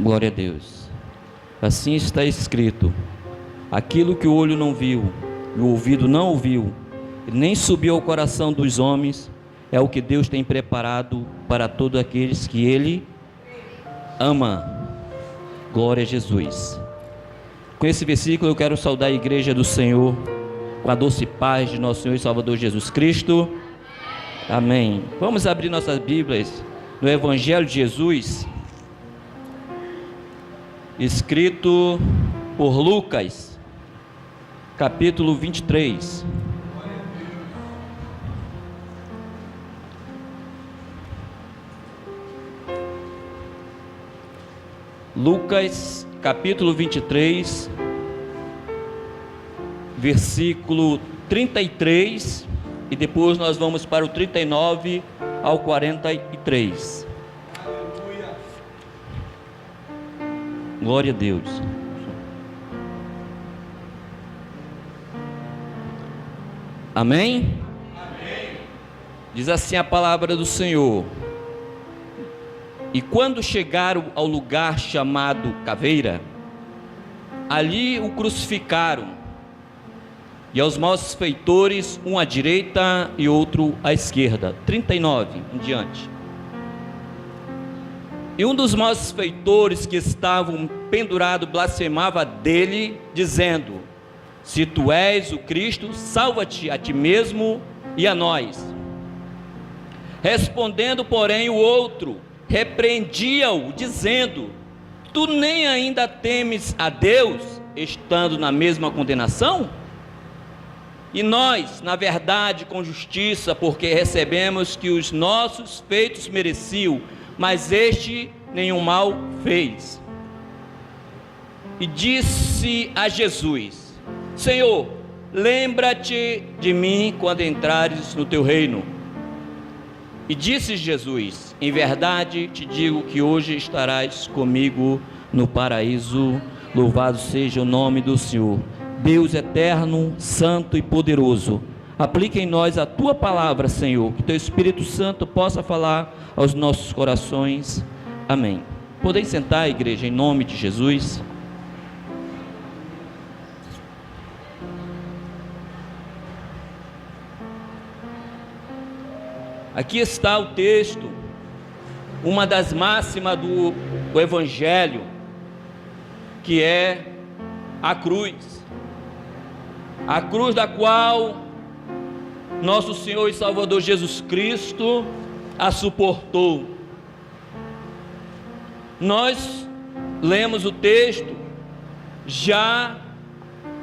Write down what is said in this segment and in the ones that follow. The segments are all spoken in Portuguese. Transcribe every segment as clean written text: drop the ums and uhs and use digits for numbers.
Glória a Deus. Assim está escrito: aquilo que o olho não viu, e o ouvido não ouviu, e nem subiu ao coração dos homens, é o que Deus tem preparado para todos aqueles que Ele ama. Glória a Jesus. Com esse versículo eu quero saudar a igreja do Senhor, com a doce paz de nosso Senhor e Salvador Jesus Cristo. Amém. Vamos abrir nossas Bíblias no Evangelho de Jesus, escrito por Lucas, capítulo 23. Lucas, capítulo 23, versículo 33, e depois nós vamos para o 39 ao 43. Aleluia. Glória a Deus. Amém? Amém. Diz assim a palavra do Senhor: e quando chegaram ao lugar chamado Caveira, ali o crucificaram, e aos malfeitores, um à direita e outro à esquerda. 39 em diante. E um dos malfeitores que estavam pendurados blasfemava dele, dizendo: se tu és o Cristo, salva-te a ti mesmo e a nós. Respondendo, porém, o outro repreendia-o, dizendo: tu nem ainda temes a Deus, estando na mesma condenação? E nós, na verdade, com justiça, porque recebemos que os nossos feitos mereciam, mas este nenhum mal fez. E disse a Jesus: Senhor, lembra-te de mim quando entrares no teu reino. E disse Jesus: em verdade te digo que hoje estarás comigo no paraíso. Louvado seja o nome do Senhor. Deus eterno, santo e poderoso, aplica em nós a tua palavra, Senhor, que teu Espírito Santo possa falar aos nossos corações. Amém. Podem sentar, igreja, em nome de Jesus. Aqui está o texto, uma das máximas do Evangelho, que é a cruz. A cruz da qual nosso Senhor e Salvador Jesus Cristo a suportou. Nós lemos o texto já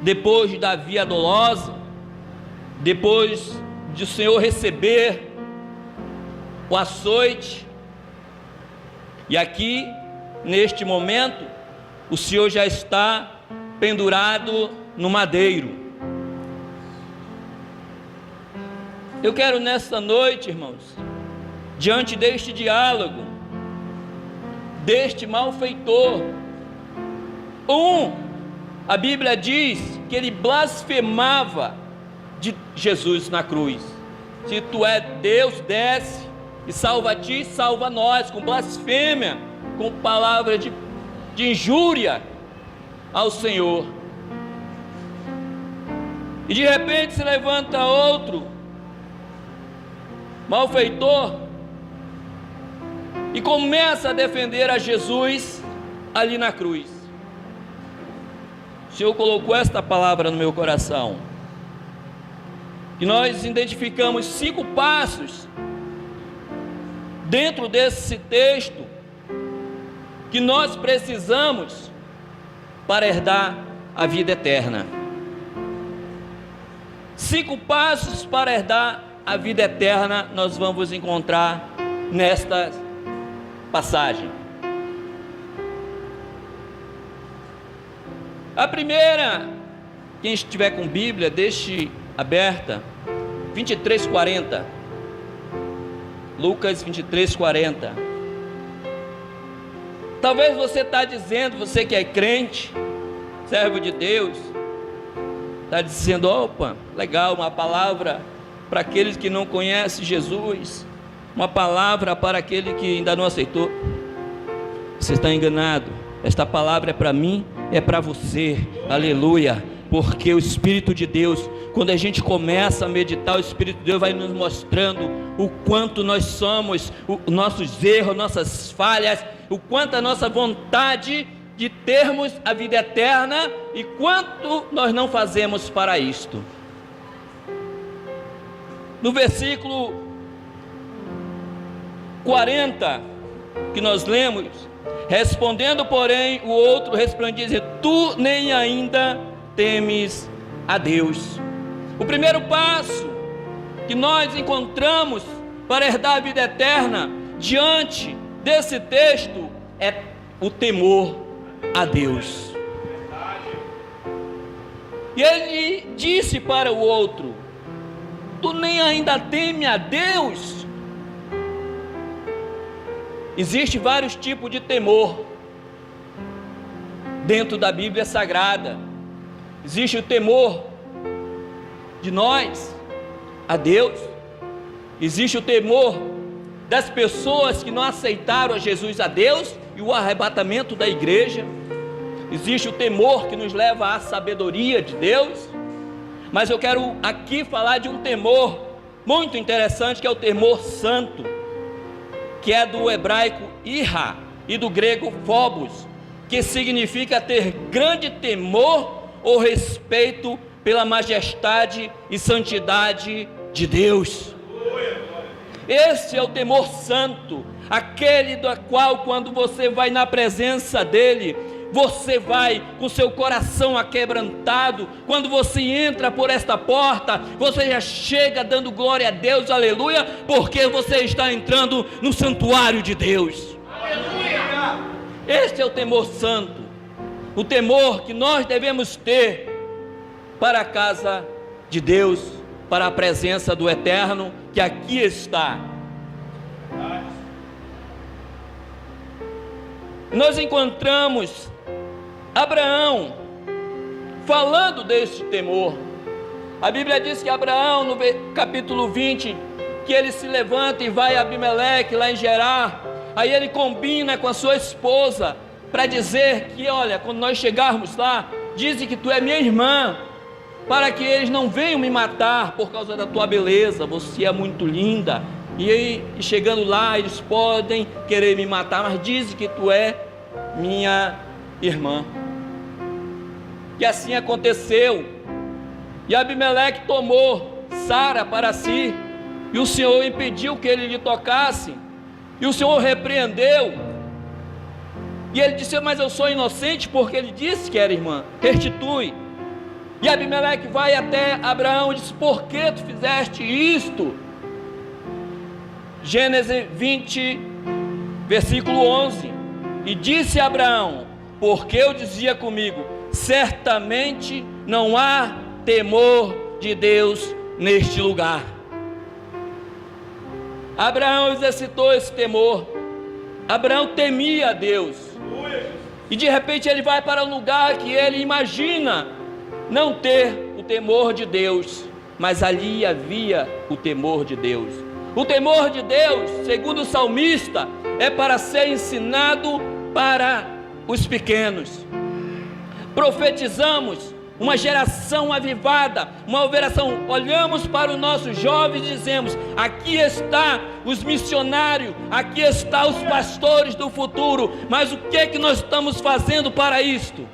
depois da Via Dolorosa, depois de o Senhor receber o açoite, e aqui neste momento o Senhor já está pendurado no madeiro. Eu quero nesta noite, irmãos, diante deste diálogo, deste malfeitor, a Bíblia diz que ele blasfemava de Jesus na cruz. Se tu é Deus, desce e salva a ti, salva nós, com blasfêmia, com palavra de injúria ao Senhor. E de repente se levanta outro malfeitor e começa a defender a Jesus ali na cruz. O Senhor colocou esta palavra no meu coração, e nós identificamos 5 passos dentro desse texto que nós precisamos para herdar a vida eterna. 5 passos para herdar a vida eterna nós vamos encontrar nesta passagem. A primeira, quem estiver com Bíblia, deixe aberta, 23:40. Lucas 23:40. Talvez você está dizendo, você que é crente, servo de Deus, está dizendo: opa, legal, uma palavra para aqueles que não conhecem Jesus, uma palavra para aquele que ainda não aceitou. Você está enganado. Esta palavra é para mim, é para você, aleluia, porque o Espírito de Deus, quando a gente começa a meditar, o Espírito de Deus vai nos mostrando o quanto nós somos, os nossos erros, nossas falhas, o quanto a nossa vontade de termos a vida eterna e quanto nós não fazemos para isto. No versículo 40 que nós lemos, respondendo porém o outro resplandecia, tu nem ainda temes a Deus. O primeiro passo que nós encontramos para herdar a vida eterna diante desse texto é o temor a Deus. E ele disse para o outro, tu nem ainda teme a Deus? Existem vários tipos de temor dentro da Bíblia Sagrada. Existe o temor de nós a Deus, existe o temor das pessoas que não aceitaram a Jesus a Deus e o arrebatamento da igreja, existe o temor que nos leva à sabedoria de Deus, mas eu quero aqui falar de um temor muito interessante, que é o temor santo, que é do hebraico ira e do grego phobos, que significa ter grande temor ou respeito pela majestade e santidade de Deus. Esse é o temor santo, aquele do qual, quando você vai na presença dele, você vai com seu coração aquebrantado. Quando você entra por esta porta, você já chega dando glória a Deus, aleluia, porque você está entrando no santuário de Deus. Aleluia! Este é o temor santo, o temor que nós devemos ter para a casa de Deus, para a presença do Eterno, que aqui está. Nós encontramos Abraão falando deste temor. A Bíblia diz que Abraão, no capítulo 20, que ele se levanta e vai a Abimeleque, lá em Gerar. Aí ele combina com a sua esposa para dizer que, olha, quando nós chegarmos lá, dizem que tu é minha irmã, para que eles não venham me matar por causa da tua beleza, você é muito linda. E aí, chegando lá, eles podem querer me matar, mas dizem que tu é minha irmã. E assim aconteceu. E Abimeleque tomou Sara para si, e o Senhor impediu que ele lhe tocasse, e o Senhor repreendeu. E ele disse, mas eu sou inocente, porque ele disse que era irmã, restitui. E Abimeleque vai até Abraão e diz, por que tu fizeste isto? Gênesis 20, versículo 11, e disse Abraão, porque eu dizia comigo, certamente não há temor de Deus neste lugar. Abraão exercitou esse temor. Abraão temia a Deus, e de repente ele vai para um lugar que ele imagina não ter o temor de Deus, mas ali havia o temor de Deus. O temor de Deus, segundo o salmista, é para ser ensinado para os pequenos. Profetizamos uma geração avivada, uma geração, olhamos para os nossos jovens e dizemos, aqui está os missionários, aqui está os pastores do futuro, mas o que é que nós estamos fazendo para isto?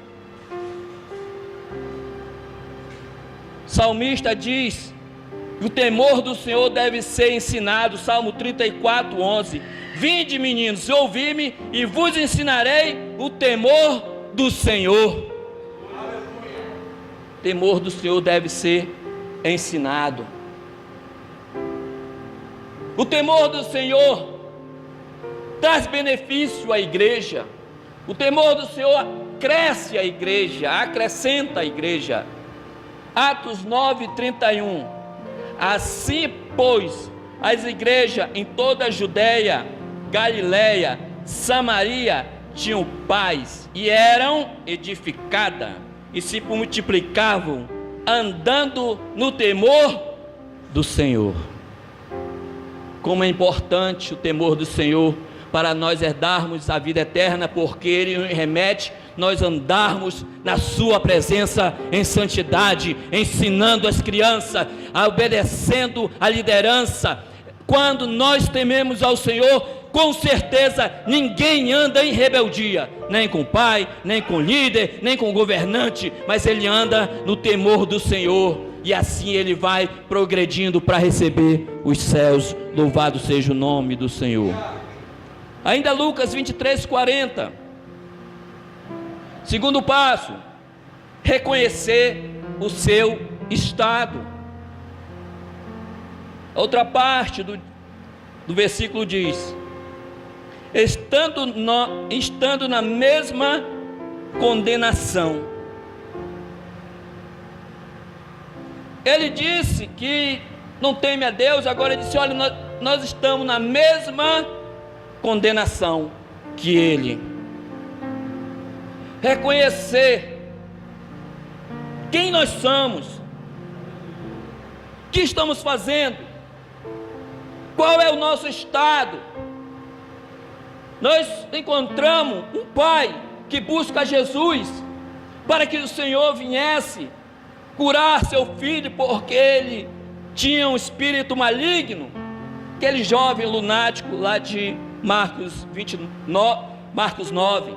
O salmista diz que o temor do Senhor deve ser ensinado, Salmo 34, 11, vinde meninos, ouvi-me e vos ensinarei o temor do Senhor. O temor do Senhor deve ser ensinado. O temor do Senhor traz benefício à igreja. O temor do Senhor cresce a igreja, acrescenta a igreja. Atos 9, 31. Assim, pois, as igrejas em toda a Judéia, Galiléia, Samaria tinham paz e eram edificadas e se multiplicavam, andando no temor do Senhor. Como é importante o temor do Senhor para nós herdarmos a vida eterna, porque Ele remete nós andarmos na sua presença em santidade, ensinando as crianças, obedecendo a liderança. Quando nós tememos ao Senhor, com certeza ninguém anda em rebeldia, nem com o pai, nem com o líder, nem com o governante, mas ele anda no temor do Senhor, e assim ele vai progredindo para receber os céus. Louvado seja o nome do Senhor. Ainda Lucas 23:40, segundo passo, reconhecer o seu estado. Outra parte do versículo diz: estando na mesma condenação. Ele disse que não teme a Deus, agora ele disse: olha, nós estamos na mesma condenação que ele. Reconhecer quem nós somos, o que estamos fazendo, qual é o nosso estado. Nós encontramos um pai que busca Jesus para que o Senhor viesse curar seu filho, porque ele tinha um espírito maligno. Aquele jovem lunático lá de Marcos 9.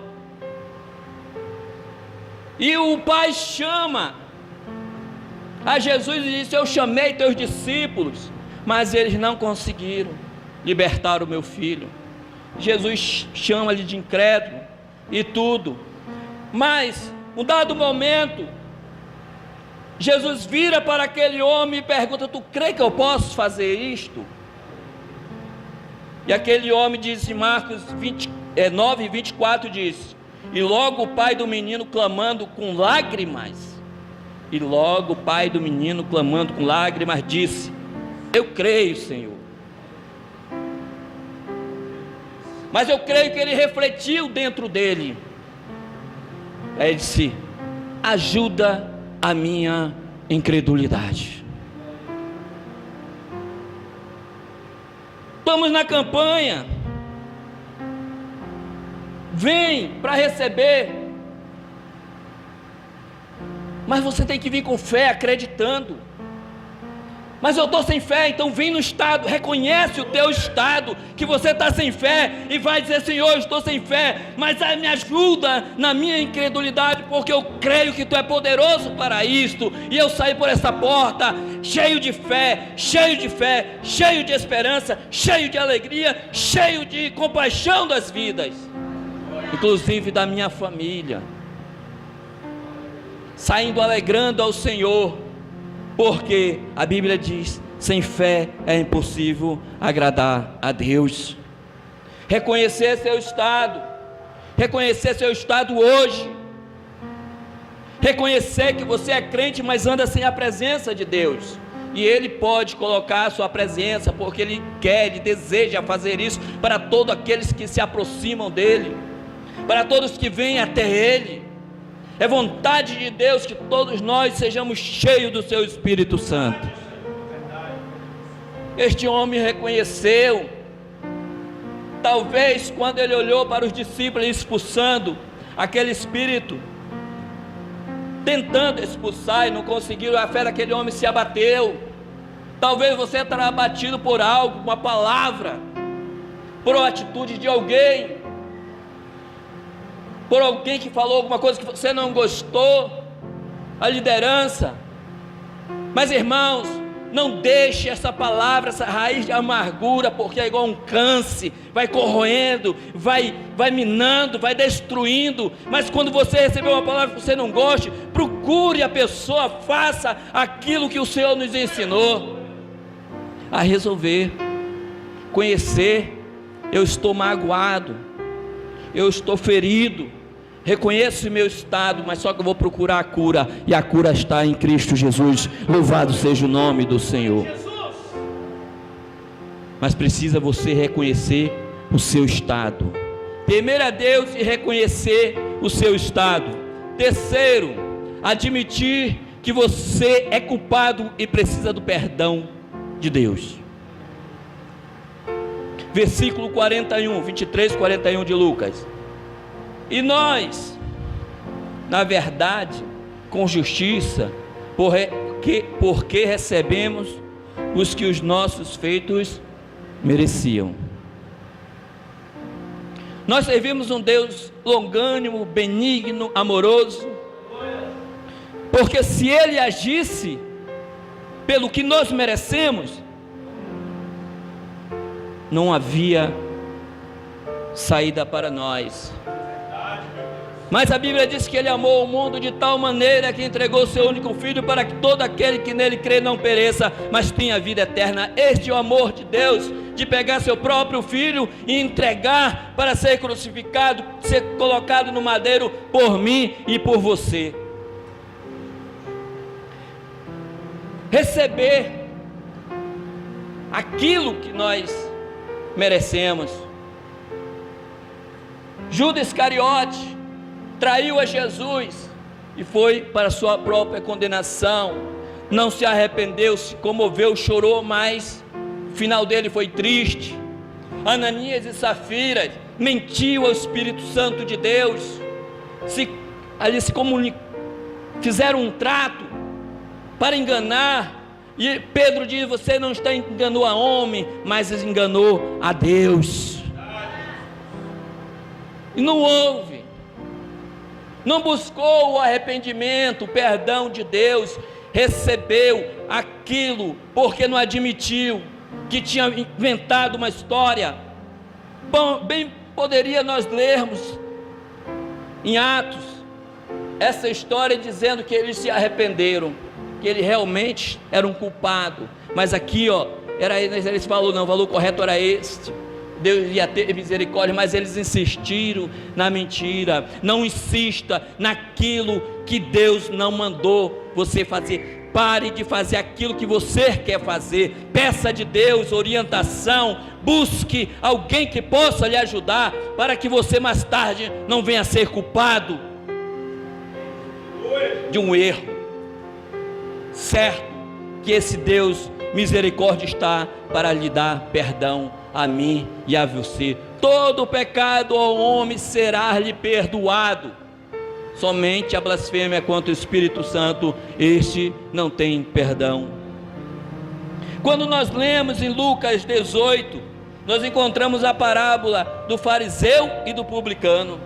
E o pai chama a Jesus e diz: eu chamei teus discípulos, mas eles não conseguiram libertar o meu filho. Jesus chama-lhe de incrédulo e tudo. Mas, um dado momento, Jesus vira para aquele homem e pergunta: tu crê que eu posso fazer isto? E aquele homem diz em Marcos 9:24, diz: e logo o pai do menino clamando com lágrimas, disse: eu creio, Senhor. Mas eu creio que ele refletiu dentro dele. Aí ele disse: ajuda a minha incredulidade. Estamos na campanha. Vem para receber. Mas você tem que vir com fé, acreditando. Mas eu estou sem fé, então vem no estado, reconhece o teu estado, que você está sem fé, e vai dizer: Senhor, eu estou sem fé, mas me ajuda na minha incredulidade, porque eu creio que Tu é poderoso para isto, e eu saí por essa porta, cheio de fé, cheio de esperança, cheio de alegria, cheio de compaixão das vidas, inclusive da minha família, saindo alegrando ao Senhor, porque a Bíblia diz: sem fé é impossível agradar a Deus. Reconhecer seu estado hoje, reconhecer que você é crente, mas anda sem a presença de Deus, e Ele pode colocar a sua presença, porque Ele quer, Ele deseja fazer isso para todos aqueles que se aproximam dEle, para todos que vêm até Ele. É vontade de Deus que todos nós sejamos cheios do seu Espírito Santo. Este homem reconheceu, talvez quando ele olhou para os discípulos expulsando aquele espírito, tentando expulsar e não conseguiram, a fé daquele homem se abateu. Talvez você estará abatido por algo, uma palavra, por uma atitude de alguém, por alguém que falou alguma coisa que você não gostou, a liderança. Mas, irmãos, não deixe essa palavra, essa raiz de amargura, porque é igual um câncer, vai corroendo, vai minando, vai destruindo. Mas quando você receber uma palavra que você não goste, procure a pessoa, faça aquilo que o Senhor nos ensinou a resolver, conhecer. Eu estou magoado, eu estou ferido, reconheço o meu estado, mas só que eu vou procurar a cura, e a cura está em Cristo Jesus. Louvado seja o nome do Senhor. Mas precisa você reconhecer o seu estado, temer a Deus e reconhecer o seu estado. Terceiro, admitir que você é culpado e precisa do perdão de Deus. versículo 41, 23, 41 de Lucas. E nós, na verdade, com justiça, porque recebemos os que os nossos feitos mereciam. Nós servimos um Deus longânimo, benigno, amoroso, porque se Ele agisse pelo que nós merecemos, não havia saída para nós. Mas a Bíblia diz que Ele amou o mundo de tal maneira que entregou seu único Filho, para que todo aquele que nele crê não pereça, mas tenha vida eterna. Este é o amor de Deus, de pegar seu próprio Filho e entregar para ser crucificado, ser colocado no madeiro por mim e por você. Receber aquilo que nós merecemos. Judas Iscariote traiu a Jesus e foi para sua própria condenação. Não se arrependeu, se comoveu, chorou, mas o final dele foi triste. Ananias e Safira mentiu ao Espírito Santo de Deus, fizeram um trato para enganar. E Pedro diz: você não está enganou a homem, mas enganou a Deus. E não houve, não buscou o arrependimento, o perdão de Deus, recebeu aquilo, porque não admitiu que tinha inventado uma história. Bom, bem poderia nós lermos em Atos essa história dizendo que eles se arrependeram, que ele realmente era um culpado, mas aqui eles falaram, não, o valor correto era este, Deus ia ter misericórdia, mas eles insistiram na mentira. Não insista naquilo que Deus não mandou você fazer. Pare de fazer aquilo que você quer fazer. Peça de Deus orientação, busque alguém que possa lhe ajudar, para que você mais tarde não venha a ser culpado de um erro. Certo que esse Deus misericórdia está para lhe dar perdão a mim e a você. Todo pecado ao homem será-lhe perdoado, somente a blasfêmia contra o Espírito Santo, este não tem perdão. Quando nós lemos em Lucas 18, nós encontramos a parábola do fariseu e do publicano.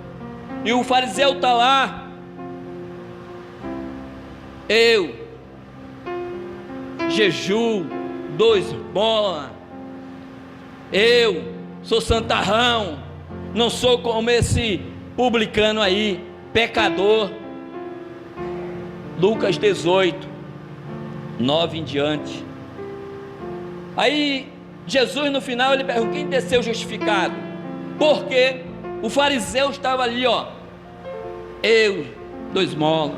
E o fariseu está lá: eu jejuo 2 bolas, eu sou santarrão, não sou como esse publicano aí, pecador. Lucas 18, 9 em diante. Aí Jesus no final ele pergunta: quem desceu justificado? Porque o fariseu estava ali, eu 2 molas,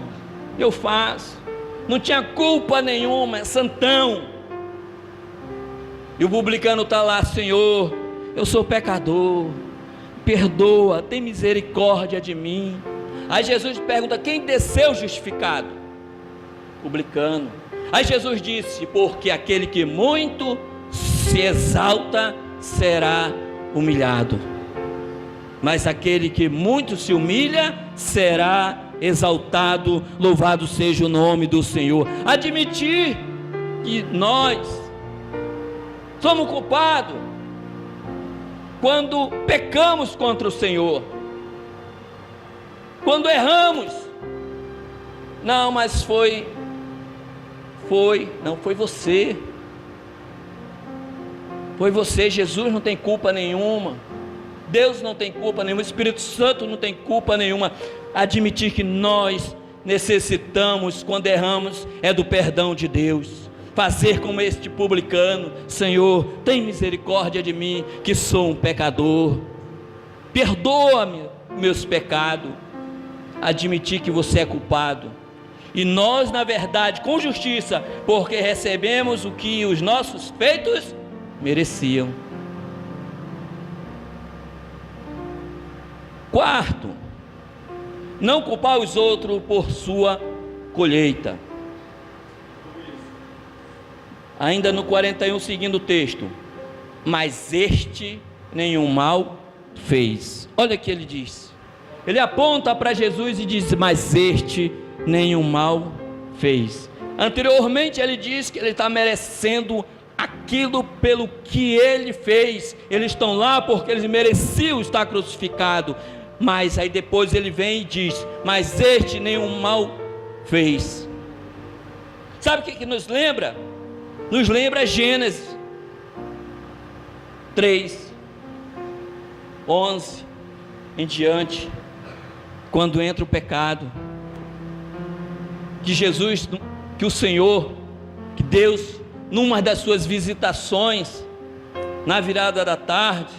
eu faço, não tinha culpa nenhuma, é santão. E o publicano está lá: Senhor, eu sou pecador, perdoa, tem misericórdia de mim. Aí Jesus pergunta: quem desceu justificado? Publicano. Aí Jesus disse: porque aquele que muito se exalta será humilhado, mas aquele que muito se humilha será exaltado. Louvado seja o nome do Senhor. Admitir que nós somos culpados quando pecamos contra o Senhor, quando erramos. Não, mas não foi você, foi você. Jesus não tem culpa nenhuma, Deus não tem culpa nenhuma, o Espírito Santo não tem culpa nenhuma. Admitir que nós necessitamos, quando erramos, é do perdão de Deus. Fazer como este publicano: Senhor, tem misericórdia de mim, que sou um pecador, perdoa-me meus pecados. Admitir que você é culpado. E nós, na verdade, com justiça, porque recebemos o que os nossos feitos mereciam. Quarto, não culpar os outros por sua colheita. Ainda no 41, seguindo o texto: mas este nenhum mal fez. Olha o que ele diz. Ele aponta para Jesus e diz: mas este nenhum mal fez. Anteriormente ele diz que ele está merecendo aquilo pelo que ele fez. Eles estão lá porque eles mereciam estar crucificado. Mas aí depois ele vem e diz: mas este nenhum mal fez. Sabe o que nos lembra? Nos lembra Gênesis 3, 11 em diante, quando entra o pecado, que Jesus, que o Senhor, que Deus, numa das suas visitações, na virada da tarde,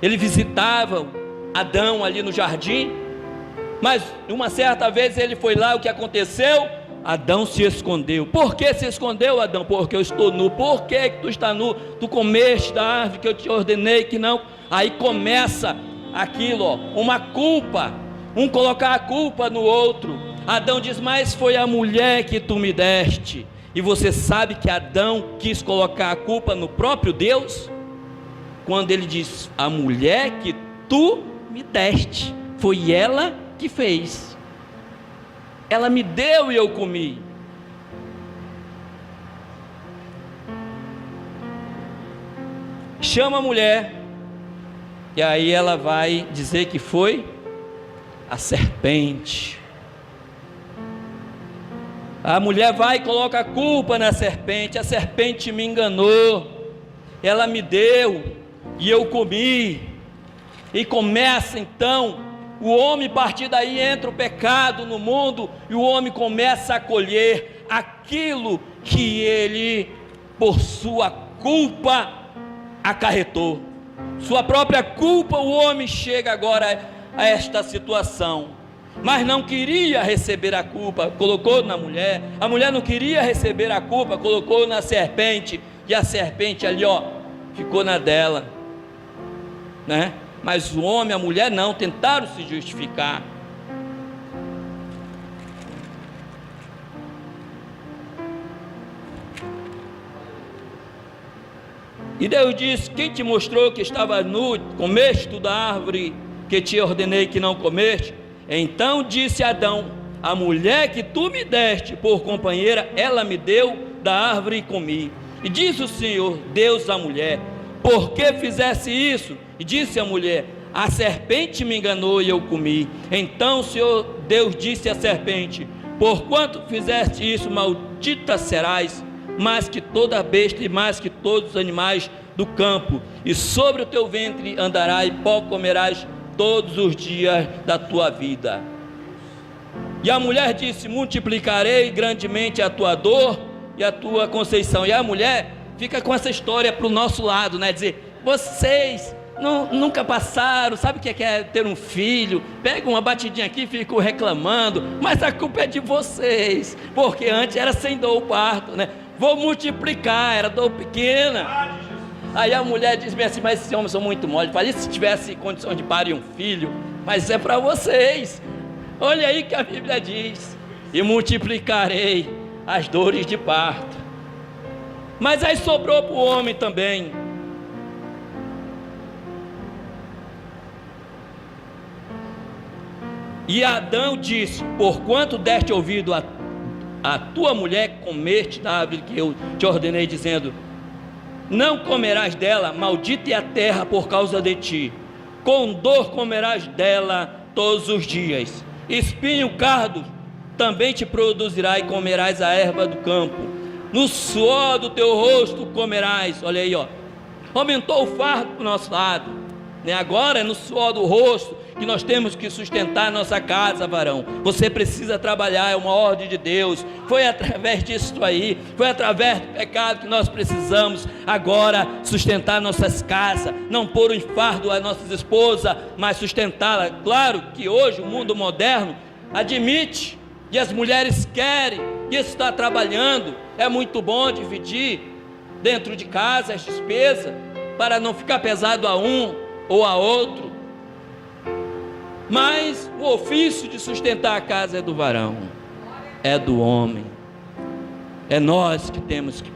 ele visitava Adão ali no jardim, mas uma certa vez ele foi lá, o que aconteceu? Adão se escondeu. Por que se escondeu, Adão? Porque eu estou nu. Por que tu está nu? Tu comeste da árvore que eu te ordenei que não. Aí começa aquilo, ó, uma culpa, um colocar a culpa no outro. Adão diz: mas foi a mulher que tu me deste. E você sabe que Adão quis colocar a culpa no próprio Deus, quando ele diz: a mulher que tu me deste, foi ela que fez. Ela me deu e eu comi. Chama a mulher, e aí ela vai dizer que foi a serpente. A mulher vai e coloca a culpa na serpente. A serpente me enganou, ela me deu e eu comi. E começa então, o homem, a partir daí entra o pecado no mundo, e o homem começa a colher aquilo que ele, por sua culpa, acarretou. Sua própria culpa, o homem chega agora a esta situação, mas não queria receber a culpa, colocou na mulher. A mulher não queria receber a culpa, colocou na serpente, e a serpente ali, ó, ficou na dela, né? Mas o homem, a mulher não, tentaram se justificar. E Deus disse: quem te mostrou que estava nu, comeste tu da árvore que te ordenei que não comeste? Então disse Adão: a mulher que tu me deste por companheira, ela me deu da árvore e comi. E disse o Senhor Deus à mulher: por que fizesse isso? E disse a mulher: a serpente me enganou e eu comi. Então o Senhor Deus disse à serpente: porquanto fizeste isso, maldita serás, mais que toda besta e mais que todos os animais do campo, e sobre o teu ventre andarás, e pó comerás todos os dias da tua vida. E a mulher disse: multiplicarei grandemente a tua dor e a tua conceição. E a mulher fica com essa história para o nosso lado, né? Dizer: vocês nunca passaram, sabe o que é ter um filho? Pega uma batidinha aqui e ficam reclamando, mas a culpa é de vocês, porque antes era sem dor o parto, né? Vou multiplicar, era dor pequena. Aí a mulher diz assim: mas esses homens são muito mole. Falei: se tivesse condição de parir um filho, mas é para vocês. Olha aí que a Bíblia diz: e multiplicarei as dores de parto. Mas aí sobrou para o homem também. E Adão disse: porquanto deste ouvido a tua mulher, comeste da árvore que eu te ordenei, dizendo: não comerás dela, maldita é a terra por causa de ti, com dor comerás dela todos os dias, espinho cardo também te produzirá, e comerás a erva do campo, no suor do teu rosto comerás. Olha aí, ó, aumentou o fardo para o nosso lado, né? Agora é no suor do rosto que nós temos que sustentar nossa casa, varão. Você precisa trabalhar, é uma ordem de Deus. Foi através disso aí, foi através do pecado que nós precisamos agora sustentar nossas casas, não pôr um fardo às nossas esposas, mas sustentá-la. Claro que hoje o mundo moderno admite, e as mulheres querem, e está trabalhando. É muito bom dividir dentro de casa as despesas, para não ficar pesado a um ou a outro. Mas o ofício de sustentar a casa é do varão, é do homem. É nós que temos que,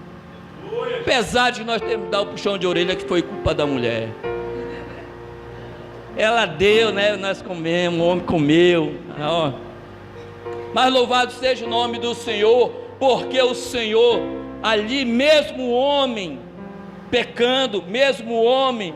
apesar de nós termos que dar o puxão de orelha, que foi culpa da mulher. ela deu, né? Nós comemos, o homem comeu, ó. Mas louvado seja o nome do Senhor, porque o Senhor, ali mesmo o homem pecando, mesmo o homem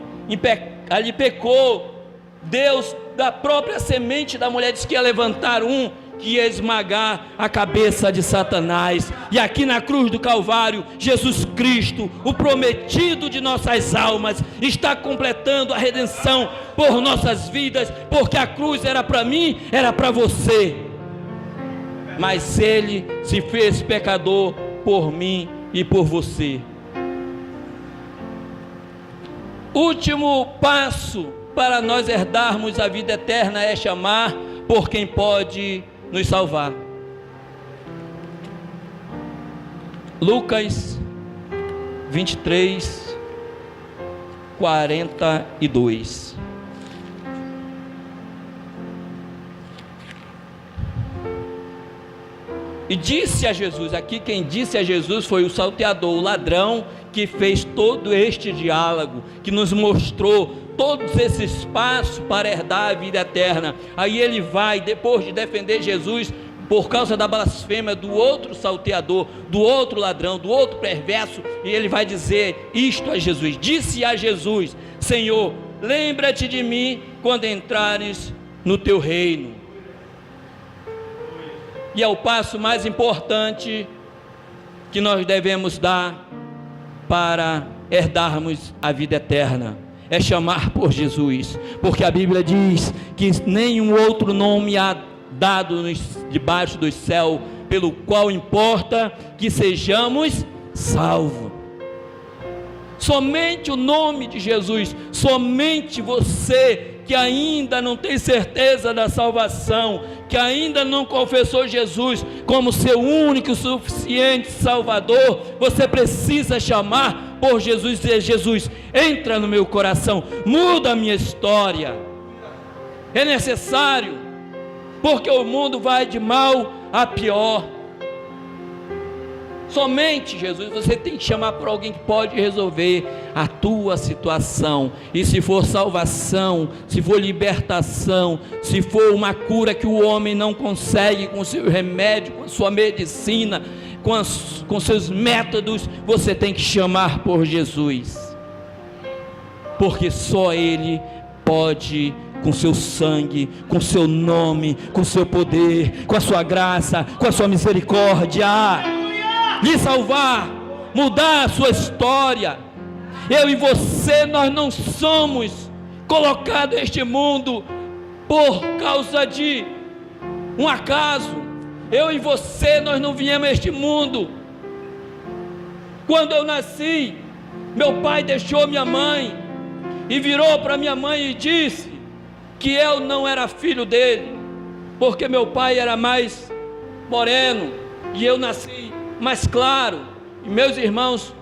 ali pecou, Deus da própria semente da mulher disse que ia levantar um que ia esmagar a cabeça de Satanás. E aqui na cruz do Calvário, Jesus Cristo, o prometido de nossas almas, está completando a redenção por nossas vidas, porque a cruz era para mim, era para você, mas Ele se fez pecador por mim e por você. Último passo para nós herdarmos a vida eterna é chamar por quem pode nos salvar. Lucas 23, 42. E disse a Jesus, aqui quem disse a Jesus foi o salteador, o ladrão, que fez todo este diálogo, que nos mostrou todos esses passos para herdar a vida eterna. Aí ele vai, depois de defender Jesus por causa da blasfêmia do outro salteador, do outro ladrão, do outro perverso, e ele vai dizer isto a Jesus. Disse a Jesus: Senhor, lembra-te de mim quando entrares no teu reino. E é o passo mais importante que nós devemos dar para herdarmos a vida eterna, é chamar por Jesus, porque a Bíblia diz que nenhum outro nome há dado debaixo do céu, pelo qual importa que sejamos salvos. Somente o nome de Jesus, somente você que ainda não tem certeza da salvação, que ainda não confessou Jesus como seu único e suficiente Salvador, você precisa chamar por Jesus e dizer: Jesus, entra no meu coração, muda a minha história. É necessário, porque o mundo vai de mal a pior. Somente Jesus, você tem que chamar por alguém que pode resolver a tua situação. E se for salvação, se for libertação, se for uma cura que o homem não consegue com seu remédio, com sua medicina, com seus métodos, você tem que chamar por Jesus, porque só Ele pode, com seu sangue, com seu nome, com seu poder, com a sua graça, com a sua misericórdia, lhe salvar, mudar a sua história. Eu e você, nós não somos colocados neste mundo por causa de um acaso. Eu e você, nós não viemos a este mundo. Quando eu nasci, meu pai deixou minha mãe e virou para minha mãe e disse que eu não era filho dele, porque meu pai era mais moreno e eu nasci mais claro, e meus irmãos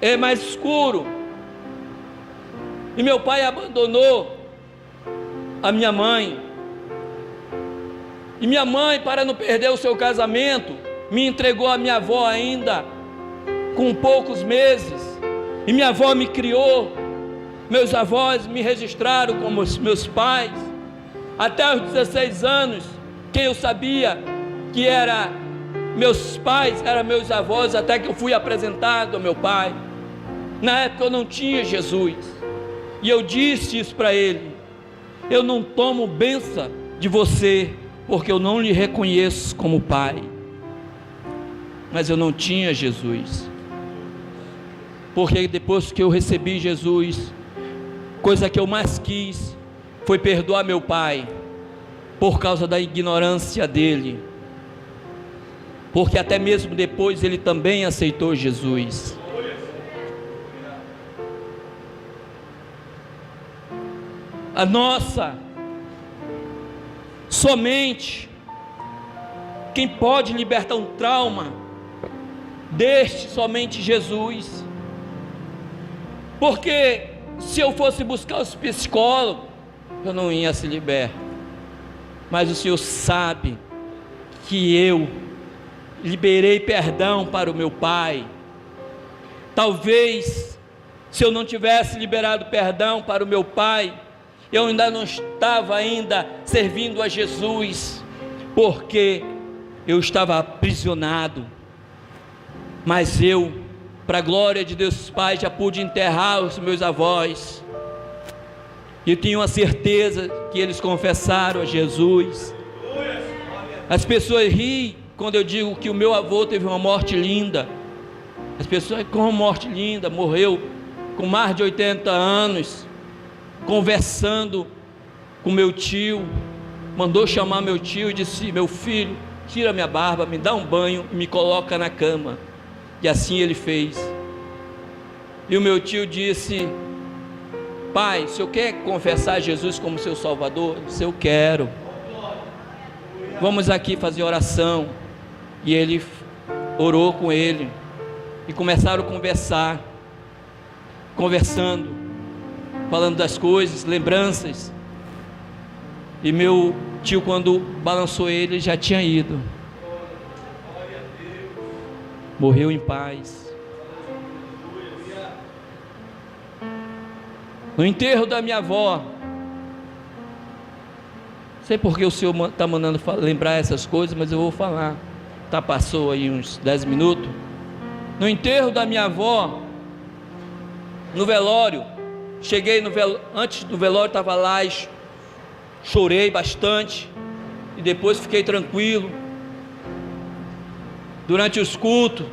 é mais escuro. E meu pai abandonou a minha mãe, e minha mãe, para não perder o seu casamento, me entregou a minha avó ainda com poucos meses, e minha avó me criou. Meus avós me registraram como os meus pais até os 16 anos. Quem eu sabia que era meus pais eram meus avós, até que eu fui apresentado ao meu pai. Na época eu não tinha Jesus, e eu disse isso para ele: eu não tomo bênção de você, porque eu não lhe reconheço como pai. Mas eu não tinha Jesus, porque depois que eu recebi Jesus, coisa que eu mais quis foi perdoar meu pai, por causa da ignorância dele, porque até mesmo depois ele também aceitou Jesus. A nossa, somente quem pode libertar um trauma deste, somente Jesus. Porque se eu fosse buscar os psicólogos, eu não ia se libertar. Mas o Senhor sabe que eu liberei perdão para o meu pai. Talvez, se eu não tivesse liberado perdão para o meu pai, eu ainda não estava servindo a Jesus, porque eu estava aprisionado. Mas eu, para a glória de Deus Pai, já pude enterrar os meus avós. E tenho a certeza que eles confessaram a Jesus. As pessoas riem quando eu digo que o meu avô teve uma morte linda. As pessoas, com uma morte linda, morreu com mais de 80 anos, conversando com meu tio, mandou chamar meu tio e disse: meu filho, tira minha barba, me dá um banho e me coloca na cama. E assim ele fez. E o meu tio disse: pai, o senhor quer confessar Jesus como seu Salvador? Eu disse: eu quero. Vamos aqui fazer oração. E ele orou com ele, e começaram a conversar, conversando, falando das coisas, lembranças. E meu tio, quando balançou ele, já tinha ido, morreu em paz. No enterro da minha avó, não sei porque o senhor está mandando lembrar essas coisas, mas eu vou falar. Passou aí uns 10 minutos. No enterro da minha avó, no velório, cheguei no velório, antes do velório estava lá, chorei bastante, e depois fiquei tranquilo. Durante os cultos,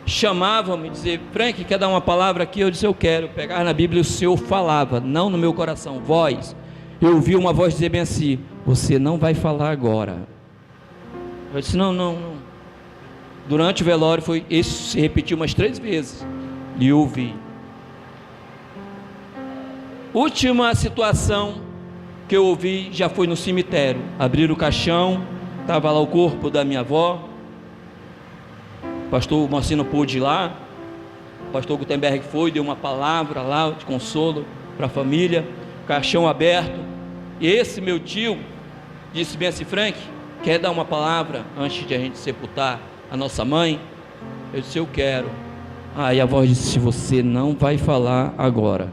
chamavam-me, dizer: Frank, quer dar uma palavra aqui? Eu disse: eu quero. Pegar na Bíblia, o Senhor falava, não no meu coração, voz. Eu ouvi uma voz dizer bem assim: você não vai falar agora. Eu disse: não. Durante o velório, isso se repetiu umas 3 vezes, e eu ouvi. Última situação que eu ouvi já foi no cemitério. Abriram o caixão, estava lá o corpo da minha avó. O pastor Moacir não pôde ir lá. O pastor Gutenberg foi, deu uma palavra lá de consolo para a família. Caixão aberto. E esse meu tio disse bem assim: Frank, quer dar uma palavra antes de a gente sepultar a nossa mãe? Eu disse: eu quero. Aí a voz disse: você não vai falar agora.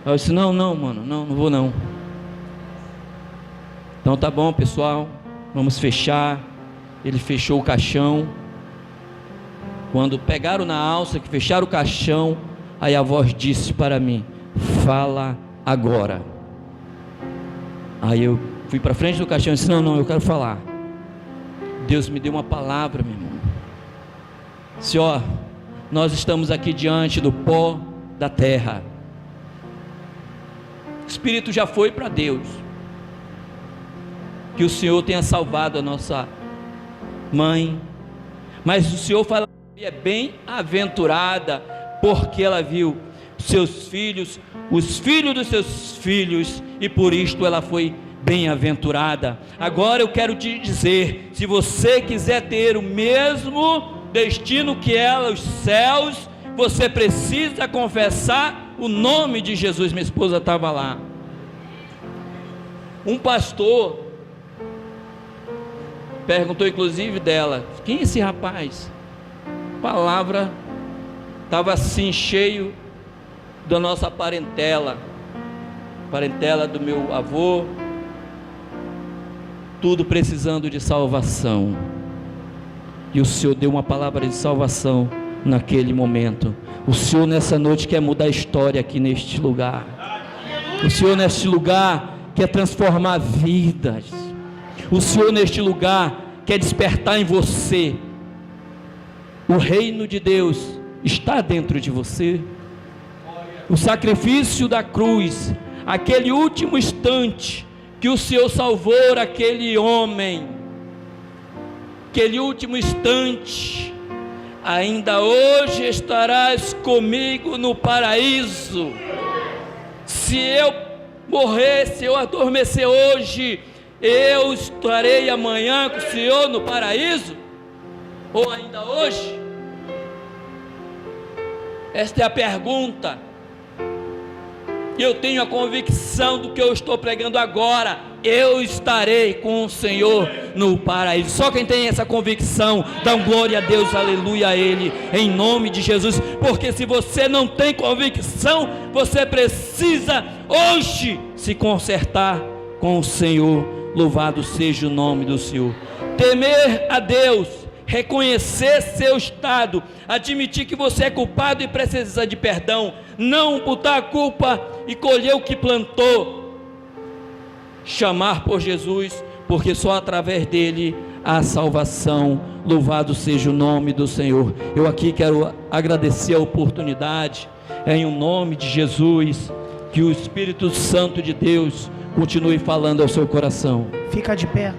Eu disse: não, mano, não vou não. Então tá bom, pessoal, vamos fechar. Ele fechou o caixão. Quando pegaram na alça, que fecharam o caixão, aí a voz disse para mim: fala agora. Aí eu fui para frente do caixão e disse: não, eu quero falar. Deus me deu uma palavra, meu irmão. Senhor, nós estamos aqui diante do pó da terra. O Espírito já foi para Deus. Que o Senhor tenha salvado a nossa mãe. Mas o Senhor fala que é bem-aventurada, porque ela viu seus filhos, os filhos dos seus filhos, e por isto ela foi bem-aventurada. Agora eu quero te dizer: se você quiser ter o mesmo destino que ela, os céus, você precisa confessar o nome de Jesus. Minha esposa estava lá. Um pastor perguntou inclusive dela: quem é esse rapaz? A palavra estava assim, cheio da nossa parentela do meu avô, tudo precisando de salvação. E o Senhor deu uma palavra de salvação naquele momento. O Senhor nessa noite quer mudar a história aqui neste lugar. O Senhor neste lugar quer transformar vidas. O Senhor neste lugar quer despertar em você. O reino de Deus está dentro de você. O sacrifício da cruz, aquele último instante que o Senhor salvou aquele homem, aquele último instante: ainda hoje estarás comigo no paraíso. Se eu morrer, se eu adormecer hoje, eu estarei amanhã com o Senhor no paraíso? Ou ainda hoje? Esta é a pergunta. E eu tenho a convicção do que eu estou pregando agora. eu estarei com o Senhor no paraíso. Só quem tem essa convicção, dá glória a Deus, aleluia a Ele, em nome de Jesus. Porque se você não tem convicção, você precisa hoje se consertar com o Senhor. Louvado seja o nome do Senhor. Temer a Deus, reconhecer seu estado, admitir que você é culpado e precisa de perdão, não botar a culpa e colher o que plantou, chamar por Jesus, porque só através dele há salvação. Louvado seja o nome do Senhor. Eu aqui quero agradecer a oportunidade, em o nome de Jesus, que o Espírito Santo de Deus continue falando ao seu coração. Fica de pé.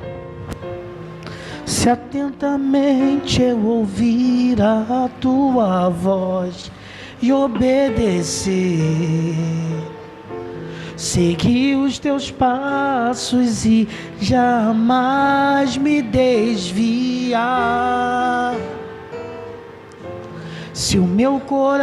Se atentamente eu ouvir a tua voz e obedecer, seguir os teus passos e jamais me desviar, se o meu coração